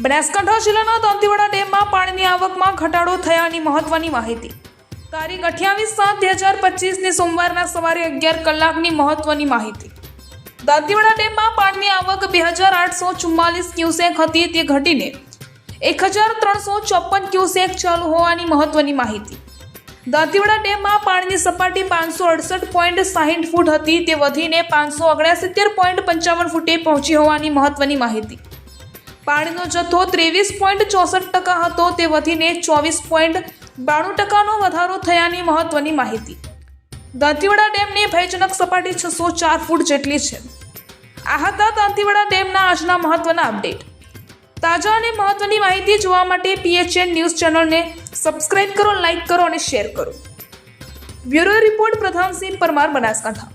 બનાસકાંઠા જિલ્લાના દાંતીવાડા ડેમમાં પાણીની આવકમાં ઘટાડો થયાની મહત્વની માહિતી. તારીખ 28/7/2025 સોમવારના સવારે 11 કલાકની મહત્વની માહિતી. દાંતીવાડા ડેમમાં પાણીની આવક 2844 ક્યુસેક હતી, તે ઘટીને 1354 ક્યુસેક ચાલુ હોવાની મહત્વની માહિતી. દાંતીવાડા ડેમમાં પાણીની સપાટી 568.60 ફૂટ હતી, તે વધીને 569.55 ફૂટે પહોંચી હોવાની મહત્વની માહિતી. પાણીનો જથ્થો 23.64% હતો, તે વધીને 24.92%નો વધારો થયાની મહત્વની માહિતી. દાંતીવાડા ડેમની ભયજનક સપાટી 604 ફૂટ જેટલી છે. આ હતા દાંતીવાડા ડેમના આજના મહત્વના અપડેટ. તાજા અને મહત્વની માહિતી જોવા માટે PHN ન્યૂઝ ચેનલને સબસ્ક્રાઇબ કરો, લાઇક કરો અને શેર કરો. Bureau report Pradhansinh Parmar, Banaskantha.